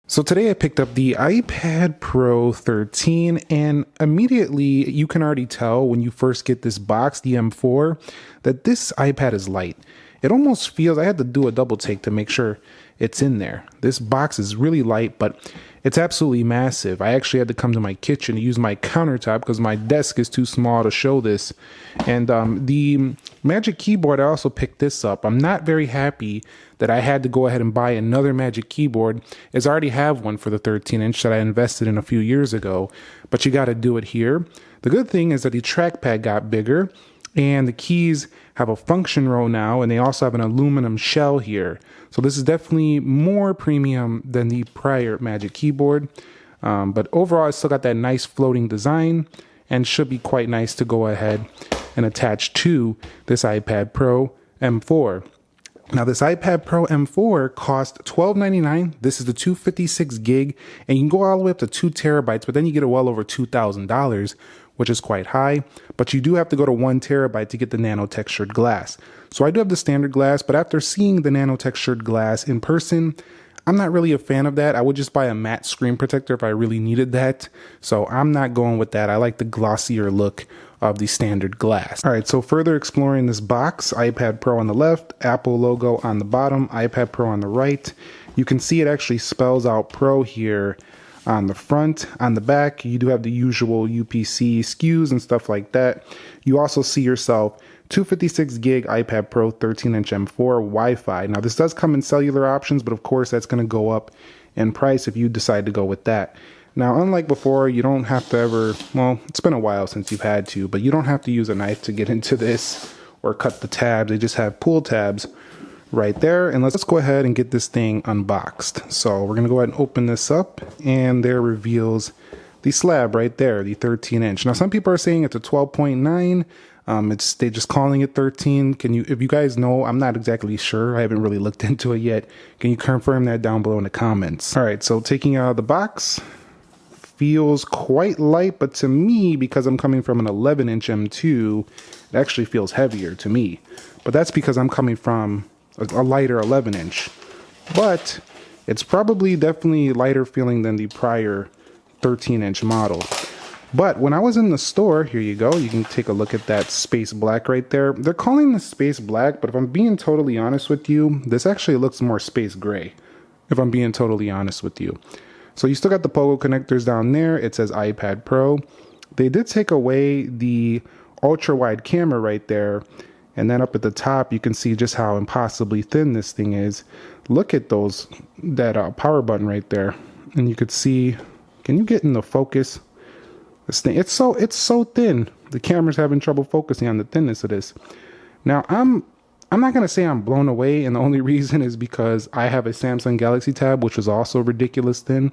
So today I picked up the iPad Pro 13 and immediately you can already tell when you first get this box, the M4, that this iPad is light. It almost feels, I had to do a double take to make sure it's in there. This box is really light, but it's absolutely massive. I actually had to come to my kitchen to use my countertop because my desk is too small to show this. And the Magic Keyboard, I also picked this up. I'm not very happy that I had to go ahead and buy another Magic Keyboard, as I already have one for the 13-inch that I invested in a few years ago, but you got to do it here. The good thing is that the trackpad got bigger, and the keys have a function row now, and they also have an aluminum shell here. So this is definitely more premium than the prior Magic Keyboard. But overall, it's still got that nice floating design and should be quite nice to go ahead and attach to this iPad Pro M4. Now this iPad Pro M4 cost $12.99. This is the 256 gig, and you can go all the way up to 2 terabytes, but then you get it well over $2,000, which is quite high. But you do have to go to 1 terabyte to get the nano textured glass. So I do have the standard glass, but after seeing the nano textured glass in person, I'm not really a fan of that. I would just buy a matte screen protector if I really needed that. So I'm not going with that. I like the glossier look of the standard glass. All right, so further exploring this box, iPad Pro on the left, Apple logo on the bottom, iPad Pro on the right. You can see it actually spells out Pro here on the front. On the back, you do have the usual UPC SKUs and stuff like that. You also see yourself 256 gig iPad Pro 13-inch M4 Wi-Fi. Now this does come in cellular options, but of course that's going to go up in price if you decide to go with that. Now, unlike before, you don't have to ever, well, it's been a while since you've had to, but you don't have to use a knife to get into this or cut the tabs. They just have pull tabs right there. And let's go ahead and get this thing unboxed. So we're going to go ahead and open this up, and there reveals the slab right there, the 13-inch. Now, some people are saying it's a 12.9. They're just calling it 13. If you guys know, I'm not exactly sure. I haven't really looked into it yet. Can you confirm that down below in the comments? All right, so taking it out of the box, feels quite light, but to me, because I'm coming from an 11-inch M2, it actually feels heavier to me. But that's because I'm coming from a lighter 11-inch. But it's probably definitely lighter feeling than the prior 13-inch model. But when I was in the store, here you go, you can take a look at that space black right there. They're calling this space black, but if I'm being totally honest with you, this actually looks more space gray, if I'm being totally honest with you. So you still got the pogo connectors down there. It says iPad Pro. They did take away the ultra wide camera right there. And then up at the top, you can see just how impossibly thin this thing is. Look at that power button right there. And you could see, can you get in the focus? This thing, it's so thin. The camera's having trouble focusing on the thinness of this. Now, I'm not going to say I'm blown away, and the only reason is because I have a Samsung Galaxy Tab, which was also ridiculous thin.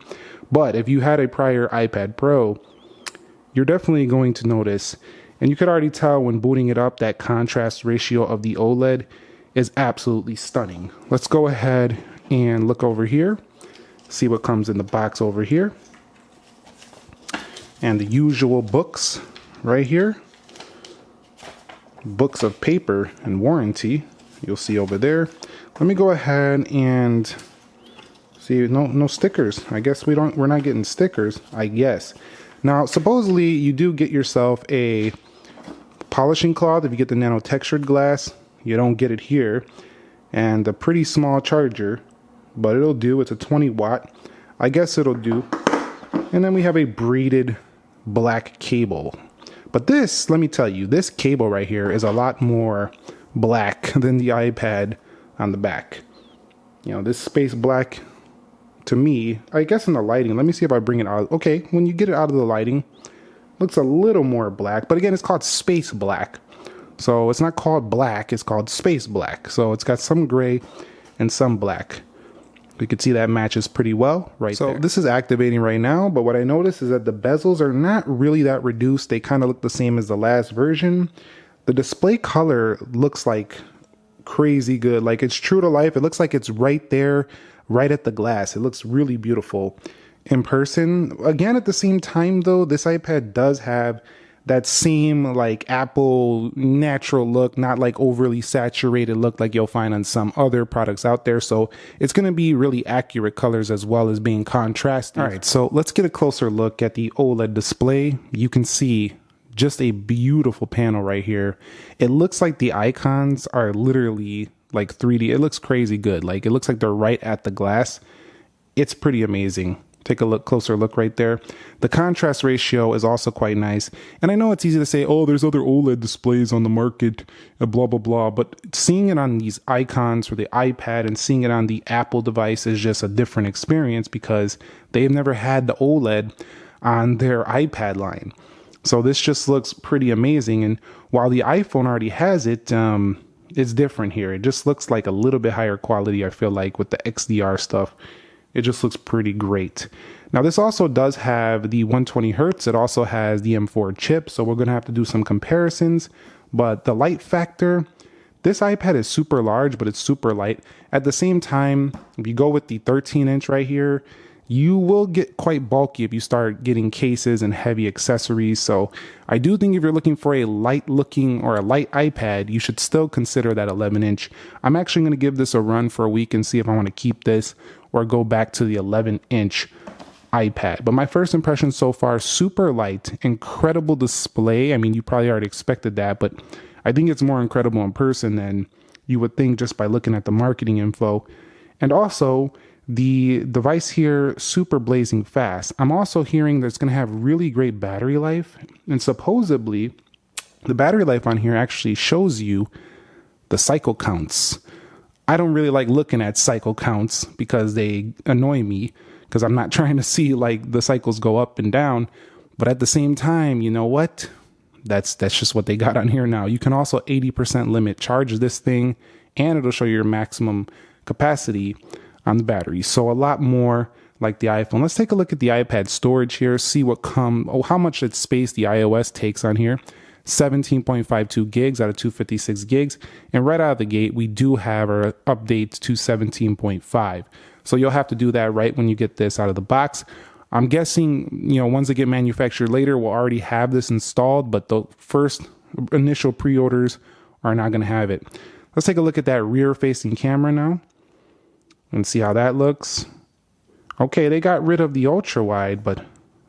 But if you had a prior iPad Pro, you're definitely going to notice, and you could already tell when booting it up, that contrast ratio of the OLED is absolutely stunning. Let's go ahead and look over here, see what comes in the box over here. And the usual books right here. Books of paper and warranty, you'll see over there. Let me go ahead and see. No stickers. I guess we're not getting stickers, I guess. Now supposedly you do get yourself a polishing cloth if you get the nano textured glass. You don't get it here. And a pretty small charger, but it'll do. It's a 20 watt. I guess it'll do. And then we have a braided black cable. But this, let me tell you, this cable right here is a lot more black than the iPad on the back. You know, this space black, to me, I guess in the lighting, let me see if I bring it out. Okay, when you get it out of the lighting, looks a little more black. But again, it's called space black. So it's not called black, it's called space black. So it's got some gray and some black. You can see that matches pretty well right there. So this is activating right now, but what I noticed is that the bezels are not really that reduced. They kind of look the same as the last version. The display color looks like crazy good. Like it's true to life. It looks like it's right there, right at the glass. It looks really beautiful in person. Again, at the same time though, this iPad does have that same like Apple natural look, not like overly saturated look like you'll find on some other products out there. So it's going to be really accurate colors as well as being contrasting. All right, so let's get a closer look at the OLED display. You can see just a beautiful panel right here. It looks like the icons are literally like 3D. It looks crazy good. Like it looks like they're right at the glass. It's pretty amazing. Take a closer look right there. The contrast ratio is also quite nice. And I know it's easy to say, oh, there's other OLED displays on the market, blah, blah, blah. But seeing it on these icons for the iPad and seeing it on the Apple device is just a different experience because they've never had the OLED on their iPad line. So this just looks pretty amazing. And while the iPhone already has it, it's different here. It just looks like a little bit higher quality, I feel like, with the XDR stuff. It just looks pretty great. Now, this also does have the 120 hertz. It also has the M4 chip, so we're going to have to do some comparisons. But the light factor, this iPad is super large, but it's super light. At the same time, if you go with the 13-inch right here, you will get quite bulky if you start getting cases and heavy accessories. So I do think if you're looking for a light looking or a light iPad, you should still consider that 11-inch. I'm actually going to give this a run for a week and see if I want to keep this or go back to the 11-inch iPad. But my first impression so far, super light, incredible display. I mean, you probably already expected that, but I think it's more incredible in person than you would think just by looking at the marketing info. And also, the device here, super blazing fast. I'm also hearing that it's going to have really great battery life. And supposedly, the battery life on here actually shows you the cycle counts. I don't really like looking at cycle counts because they annoy me because I'm not trying to see like the cycles go up and down. But at the same time, you know what? That's just what they got on here now. You can also 80% limit charge this thing and it'll show your maximum capacity on the battery. So a lot more like the iPhone. Let's take a look at the iPad storage here, see how much space the iOS takes on here. 17.52 gigs out of 256 gigs. And right out of the gate, we do have our update to 17.5. So you'll have to do that right when you get this out of the box. I'm guessing, ones that get manufactured later will already have this installed, but the first initial pre-orders are not going to have it. Let's take a look at that rear-facing camera now and see how that looks. Okay, they got rid of the ultra-wide, but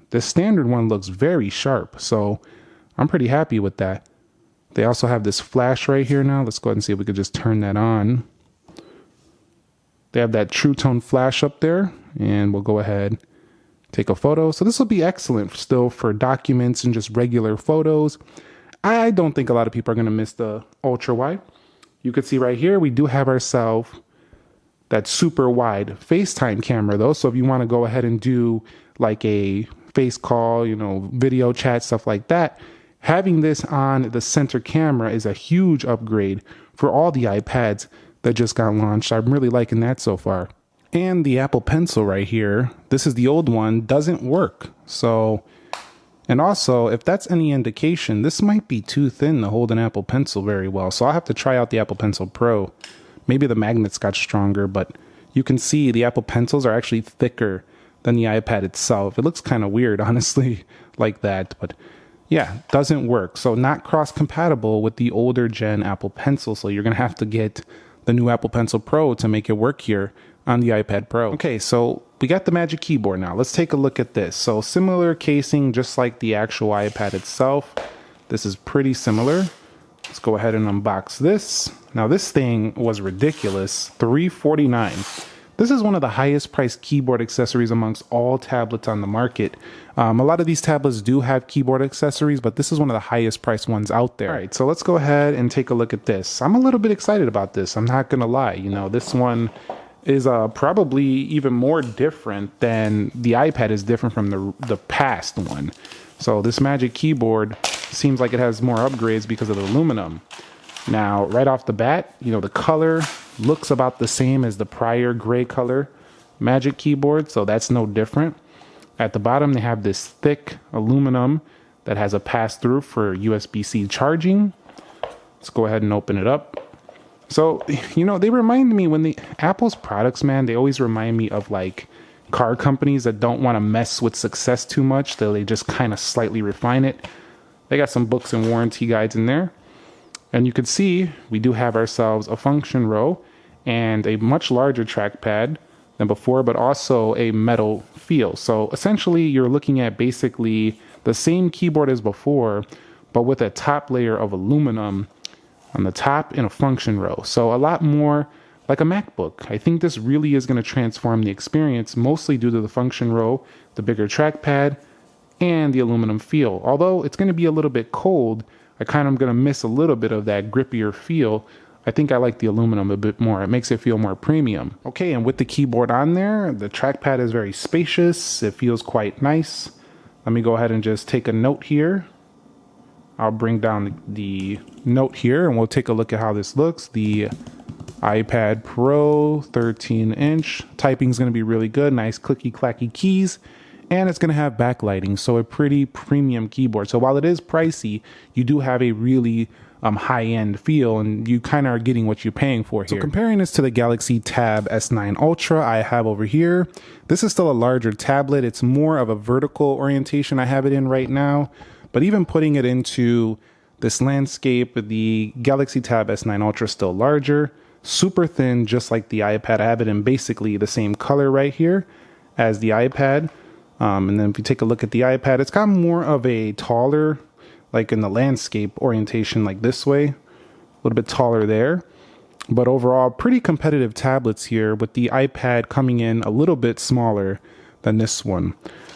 the standard one looks very sharp. So I'm pretty happy with that. They also have this flash right here now. Let's go ahead and see if we could just turn that on. They have that True Tone flash up there, and we'll go ahead, take a photo. So this will be excellent still for documents and just regular photos. I don't think a lot of people are going to miss the ultra wide. You can see right here, we do have ourselves that super wide FaceTime camera though. So if you want to go ahead and do like a face call, video chat, stuff like that, having this on the center camera is a huge upgrade for all the iPads that just got launched. I'm really liking that so far. And the Apple Pencil right here, this is the old one, doesn't work. So, and also, if that's any indication, this might be too thin to hold an Apple Pencil very well. So I'll have to try out the Apple Pencil Pro. Maybe the magnets got stronger, but you can see the Apple Pencils are actually thicker than the iPad itself. It looks kind of weird, honestly, like that, but yeah, doesn't work. So not cross-compatible with the older gen Apple Pencil. So you're going to have to get the new Apple Pencil Pro to make it work here on the iPad Pro. Okay, so we got the Magic Keyboard now. Let's take a look at this. So similar casing, just like the actual iPad itself. This is pretty similar. Let's go ahead and unbox this. Now this thing was ridiculous, $349. This is one of the highest priced keyboard accessories amongst all tablets on the market. A lot of these tablets do have keyboard accessories, but this is one of the highest priced ones out there. All right, so let's go ahead and take a look at this. I'm a little bit excited about this. I'm not gonna lie. This one is probably even more different than the iPad is different from the past one. So this Magic Keyboard seems like it has more upgrades because of the aluminum. Now, right off the bat, the color looks about the same as the prior gray color Magic Keyboard, so that's no different. At the bottom, they have this thick aluminum that has a pass-through for USB-C charging. Let's go ahead and open it up. So, they remind me Apple's products, man, they always remind me of like car companies that don't want to mess with success too much, though they just kind of slightly refine it. They got some books and warranty guides in there. And you can see we do have ourselves a function row and a much larger trackpad than before, but also a metal feel. So essentially you're looking at basically the same keyboard as before, but with a top layer of aluminum on the top in a function row. So a lot more like a MacBook. I think this really is going to transform the experience, mostly due to the function row, the bigger trackpad, and the aluminum feel. Although it's going to be a little bit cold, I kind of going to miss a little bit of that grippier feel. I think I like the aluminum a bit more. It makes it feel more premium. Okay, and with the keyboard on there, the trackpad is very spacious. It feels quite nice. Let me go ahead and just take a note here. I'll bring down the note here and we'll take a look at how this looks. The iPad Pro 13-inch. Typing is going to be really good. Nice clicky clacky keys. And it's going to have backlighting, so a pretty premium keyboard. So while it is pricey, you do have a really high-end feel, and you kind of are getting what you're paying for here. So comparing this to the Galaxy Tab S9 Ultra I have over here, this is still a larger tablet. It's more of a vertical orientation I have it in right now. But even putting it into this landscape, the Galaxy Tab S9 Ultra is still larger, super thin, just like the iPad. I have it in basically the same color right here as the iPad. And then if you take a look at the iPad, it's got more of a taller, like in the landscape orientation, like this way, a little bit taller there. But overall, pretty competitive tablets here, with the iPad coming in a little bit smaller than this one.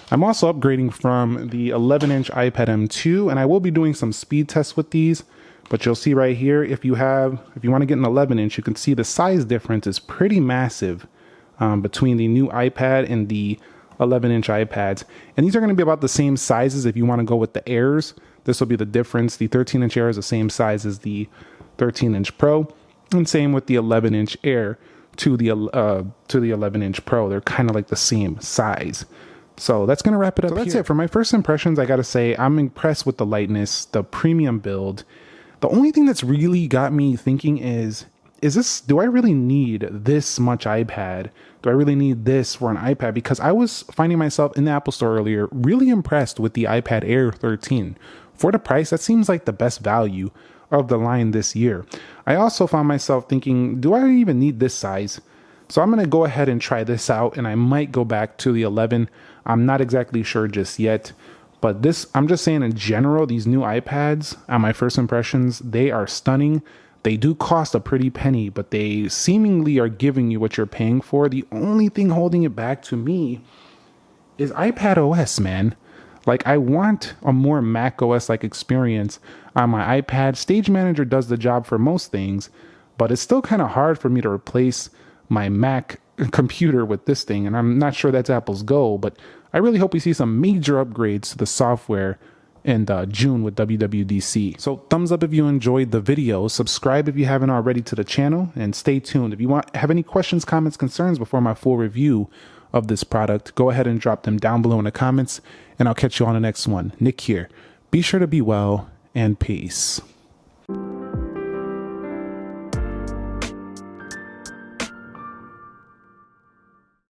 I'm also upgrading from the 11-inch iPad M2, and I will be doing some speed tests with these. But you'll see right here, if you want to get an 11-inch, you can see the size difference is pretty massive between the new iPad and the 11-inch iPads. And these are going to be about the same sizes if you want to go with the Airs. This will be the difference. The 13-inch Air is the same size as the 13-inch Pro. And same with the 11-inch Air to the 11-inch Pro. They're kind of like the same size. So that's going to wrap it up. So that's it. For my first impressions, I got to say I'm impressed with the lightness, the premium build. The only thing that's really got me thinking is this, do I really need this much iPad? Do I really need this for an iPad? Because I was finding myself in the Apple Store earlier really impressed with the iPad Air 13. For the price, that seems like the best value of the line this year. I also found myself thinking, do I even need this size? So I'm going to go ahead and try this out, and I might go back to the 11. I'm not exactly sure just yet. But this, I'm just saying in general, these new iPads, on my first impressions, they are stunning. They do cost a pretty penny, but they seemingly are giving you what you're paying for. The only thing holding it back to me is iPad OS, man. Like, I want a more Mac OS-like experience on my iPad. Stage Manager does the job for most things, but it's still kind of hard for me to replace my Mac computer with this thing, and I'm not sure that's Apple's goal, but I really hope we see some major upgrades to the software in June with WWDC. So thumbs up if you enjoyed the video, subscribe if you haven't already to the channel, and stay tuned. If you have any questions, comments, concerns before my full review of this product, go ahead and drop them down below in the comments, and I'll catch you on the next one. Nick here. Be sure to be well, and peace.